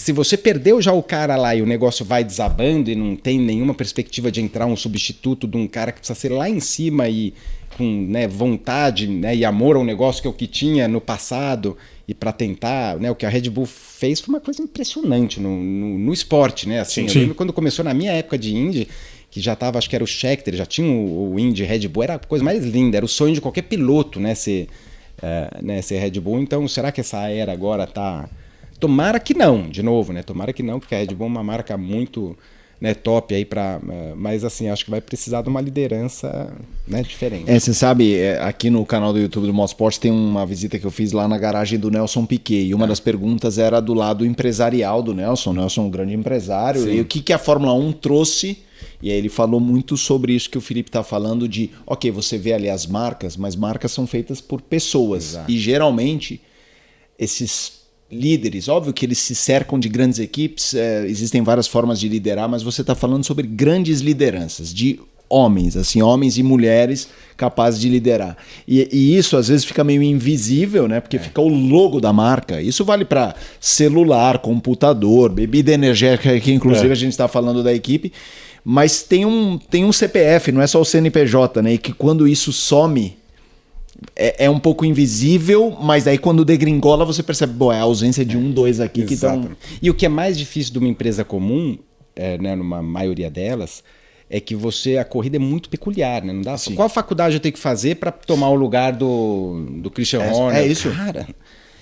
Se você perdeu já o cara lá e o negócio vai desabando e não tem nenhuma perspectiva de entrar um substituto de um cara que precisa ser lá em cima e com, né, vontade, né, e amor ao negócio que é o que tinha no passado e para tentar, né, o que a Red Bull fez foi uma coisa impressionante no esporte, né? Assim, eu lembro quando começou na minha época de Indy, que já tava, acho que era o Scheckter, já tinha o Indy Red Bull, era a coisa mais linda, era o sonho de qualquer piloto, né, ser Red Bull. Então, será que essa era agora tá... Tomara que não, de novo, né? Tomara que não, porque a Red Bull é uma marca muito, né, top aí para, mas assim, acho que vai precisar de uma liderança, né, diferente. Você sabe, aqui no canal do YouTube do Motorsport tem uma visita que eu fiz lá na garagem do Nelson Piquet, e uma das perguntas era do lado empresarial do Nelson. O Nelson é um grande empresário. Sim. E o que a Fórmula 1 trouxe, e aí ele falou muito sobre isso que o Felipe está falando de, ok, você vê ali as marcas, mas marcas são feitas por pessoas. Exato. E geralmente esses líderes, óbvio que eles se cercam de grandes equipes, existem várias formas de liderar, mas você está falando sobre grandes lideranças, de homens, assim, homens e mulheres capazes de liderar. E isso às vezes fica meio invisível, né? Porque fica o logo da marca. Isso vale para celular, computador, bebida energética, que inclusive a gente está falando da equipe, mas tem um CPF, não é só o CNPJ, né? E que quando isso some, é um pouco invisível, mas aí quando degringola você percebe, é a ausência de dois aqui que estão... E o que é mais difícil de uma empresa comum, né, numa maioria delas, é que a corrida é muito peculiar, né? Não dá. Qual faculdade eu tenho que fazer para tomar o lugar do Christian Horner? É isso. Cara,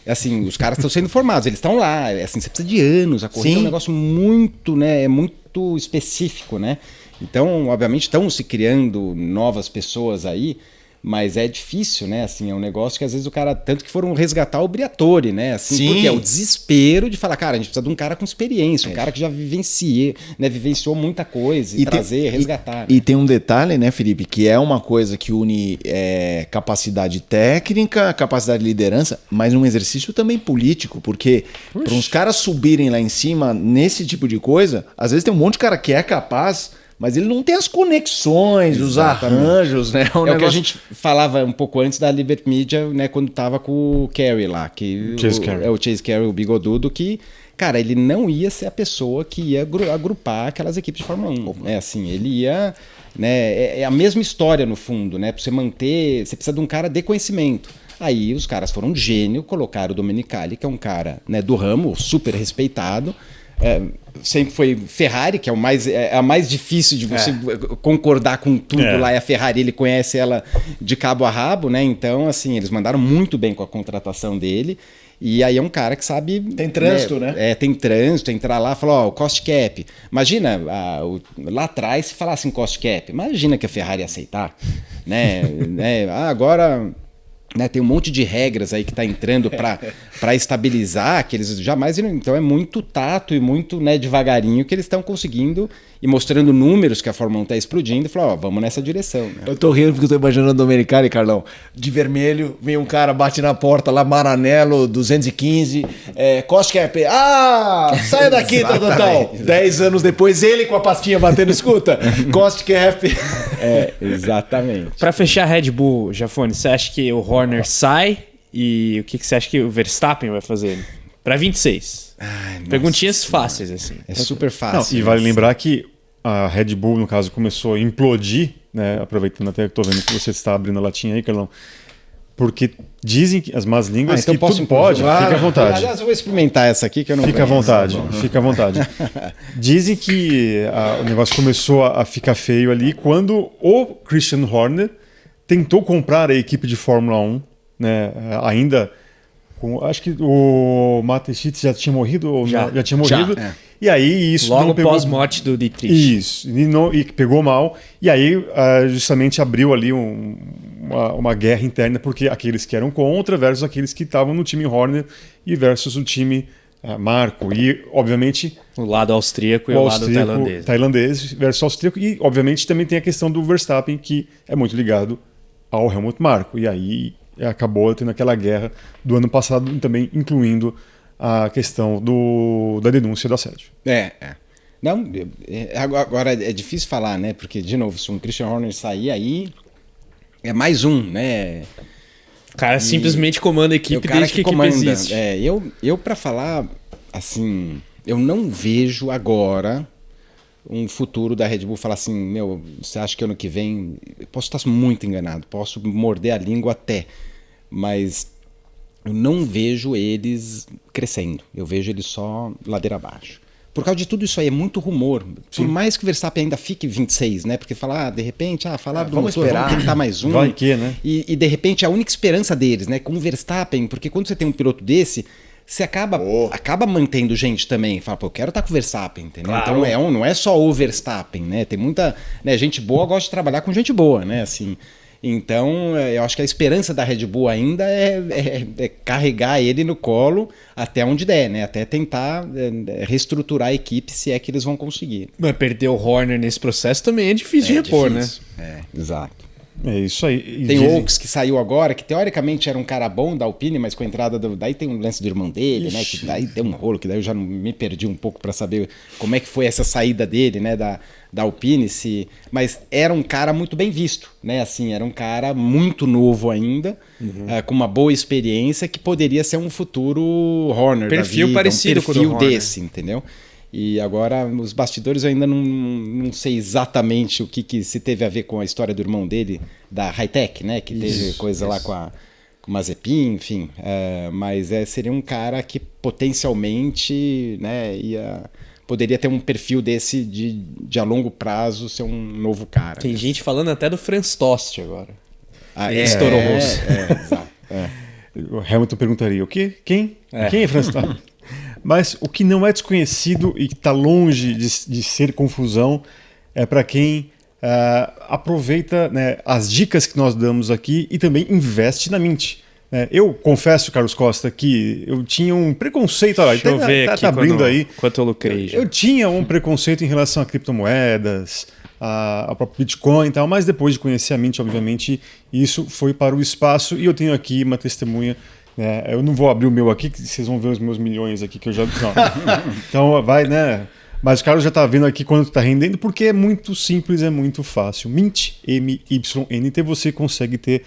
assim, os caras estão sendo formados, eles estão lá, assim, você precisa de anos, a corrida é um negócio muito, né, é muito específico, né? Então, obviamente, estão se criando novas pessoas aí, mas é difícil, né? Assim, é um negócio que às vezes o cara... Tanto que foram resgatar o Briatore, né? Assim, porque é o desespero de falar, cara, a gente precisa de um cara com experiência, um cara que já vivenciou muita coisa e trazer, resgatar. E tem um detalhe, né, Felipe, que é uma coisa que une capacidade técnica, capacidade de liderança, mas um exercício também político, porque para uns caras subirem lá em cima nesse tipo de coisa, às vezes tem um monte de cara que é capaz... Mas ele não tem as conexões, os arranjos, né? O que a gente falava um pouco antes da Liberty Media, né? Quando tava com o Carey lá. O Chase Carey, o bigodudo, que, cara, ele não ia ser a pessoa que ia agrupar aquelas equipes de Fórmula 1. Né? Assim, ele ia... Né, é a mesma história, no fundo, né? Pra você manter... Você precisa de um cara de conhecimento. Aí os caras foram um gênio, colocaram o Domenicali, que é um cara, né, do ramo, super respeitado. Sempre foi Ferrari, que é a mais difícil de você concordar com tudo lá, é a Ferrari, ele conhece ela de cabo a rabo, né? Então, assim, eles mandaram muito bem com a contratação dele. E aí é um cara que sabe... Tem trânsito, né? Tem trânsito, entrar lá e falar, o cost cap. Imagina, lá atrás, se falasse em cost cap, imagina que a Ferrari ia aceitar, né? Agora... Né, tem um monte de regras aí que está entrando para estabilizar, que eles jamais viram. Então é muito tato e muito, né, devagarinho que eles estão conseguindo e mostrando números que a Fórmula 1 está explodindo e falar, vamos nessa direção. Né? Eu tô rindo porque eu tô imaginando o Domenicali, Carlão, de vermelho, vem um cara, bate na porta lá, Maranello, 215, cost cap, saia daqui, tal. 10 anos depois, ele com a pastinha batendo, escuta, cost cap. Exatamente. Para fechar a Red Bull, Jafone, você acha que o Horner sai e o que você acha que o Verstappen vai fazer? Para 26. Perguntinhas fáceis, assim. É super fácil. E vale lembrar que a Red Bull, no caso, começou a implodir, né? Aproveitando até que estou vendo que você está abrindo a latinha aí, Carlão. Porque dizem que as más línguas então que tudo pode, fica à vontade. Aliás, eu vou experimentar essa aqui que eu não Fica à vontade, fica à vontade. Dizem que o negócio começou a ficar feio ali quando o Christian Horner tentou comprar a equipe de Fórmula 1, né? Ainda... acho que o Mateschitz já tinha morrido ou já tinha morrido. E aí isso logo não pegou... pós-morte do Dietrich. Isso, e pegou mal. E aí justamente abriu ali uma guerra interna, porque aqueles que eram contra versus aqueles que estavam no time Horner e versus o time Marco. E obviamente o lado austríaco e o lado tailandês. Tailandês versus austríaco. E obviamente também tem a questão do Verstappen, que é muito ligado ao Helmut Marko. E aí acabou tendo aquela guerra do ano passado, também incluindo a questão da denúncia do assédio. Não, agora é difícil falar, né? Porque, de novo, se um Christian Horner sair aí, é mais um, né? O cara simplesmente comanda a equipe desde que a equipe existe. Eu para falar, assim, eu não vejo agora um futuro da Red Bull falar assim, meu, você acha que ano que vem... Eu posso estar muito enganado, posso morder a língua até, mas eu não vejo eles crescendo. Eu vejo eles só ladeira abaixo. Por causa de tudo isso aí, é muito rumor. Por mais que o Verstappen ainda fique 26, né? Porque falar, de repente, falar do vamos motor, esperar. vamos tentar mais um. Vai que, né? E de repente a única esperança deles, né? Com o Verstappen, porque quando você tem um piloto desse, você acaba mantendo gente também. Fala, pô, eu quero estar com o Verstappen, entendeu? Claro. Então não é só o Verstappen, né? Tem muita... Né, gente boa gosta de trabalhar com gente boa, né? Assim... Então, eu acho que a esperança da Red Bull ainda é carregar ele no colo até onde der, né? Até tentar reestruturar a equipe, se é que eles vão conseguir. Mas perder o Horner nesse processo também é difícil de repor, difícil, né? Exato. É isso aí. E Tem o Oaks que saiu agora, que teoricamente era um cara bom da Alpine, mas com a entrada daí tem um lance do irmão dele, né? Que daí deu um rolo, que daí eu já me perdi um pouco para saber como é que foi essa saída dele, né? Da Alpine, mas era um cara muito bem visto, né? Assim, era um cara muito novo ainda, com uma boa experiência, que poderia ser um futuro Horner Perfil da vida, parecido com o do perfil Horner. desse, entendeu? E agora, os bastidores eu ainda não sei exatamente o que se teve a ver com a história do irmão dele, da Hightech, né? Que teve coisa lá com o Mazepin, enfim. Mas seria um cara que potencialmente, né, poderia ter um perfil desse de a longo prazo ser um novo cara. Tem gente falando até do Franz Tost agora. Estourou Rosso. Exato. O Hamilton perguntaria, o quê? Quem? Quem é Franz Tost? Mas o que não é desconhecido e que está longe de ser confusão é para quem aproveita, né, as dicas que nós damos aqui e também investe na Mint. Eu confesso, Carlos Costa, que eu tinha um preconceito. Deixa eu ver aqui abrindo aí. Quanto eu lucrei. Eu tinha um preconceito em relação a criptomoedas, a próprio Bitcoin e tal, mas depois de conhecer a Mint, obviamente, isso foi para o espaço e eu tenho aqui uma testemunha. Eu não vou abrir o meu aqui, que vocês vão ver os meus milhões aqui que eu já... Não. Então vai, né? Mas o Carlos já está vendo aqui quanto está rendendo, porque é muito simples, é muito fácil. Mint, MYNT, você consegue ter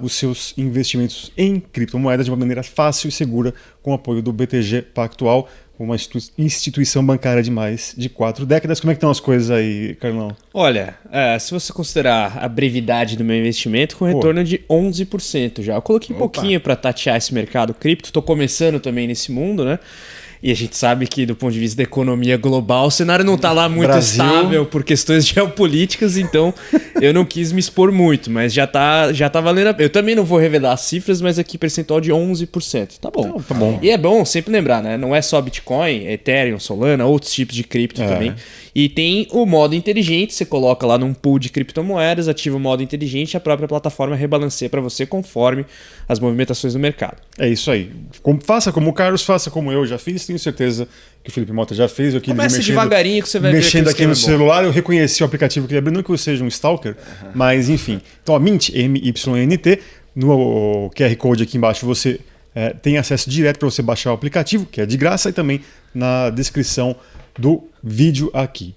os seus investimentos em criptomoedas de uma maneira fácil e segura, com o apoio do BTG Pactual, uma instituição bancária de mais de 4 décadas. Como é que estão as coisas aí, Carlão? Olha, se você considerar a brevidade do meu investimento, com retorno de 11% já. Eu coloquei um pouquinho para tatear esse mercado cripto, estou começando também nesse mundo, né? E a gente sabe que, do ponto de vista da economia global, o cenário não está lá muito estável por questões geopolíticas, então eu não quis me expor muito, mas já tá valendo a pena. Eu também não vou revelar as cifras, mas aqui percentual de 11%. Tá bom. Então, tá bom. E é bom sempre lembrar, né? Não é só Bitcoin, Ethereum, Solana, outros tipos de cripto também. E tem o modo inteligente, você coloca lá num pool de criptomoedas, ativa o modo inteligente, a própria plataforma rebalanceia para você conforme as movimentações do mercado. É isso aí. Faça como o Carlos, faça como eu já fiz. Tenho certeza que o Felipe Mota já fez. Começa devagarinho que você vai ver. Mexendo aqui no celular, eu reconheci o aplicativo que ele abriu, não que eu seja um stalker, mas enfim. Então, a Mint, MYNT, no QR Code aqui embaixo você tem acesso direto para você baixar o aplicativo, que é de graça, e também na descrição do vídeo aqui.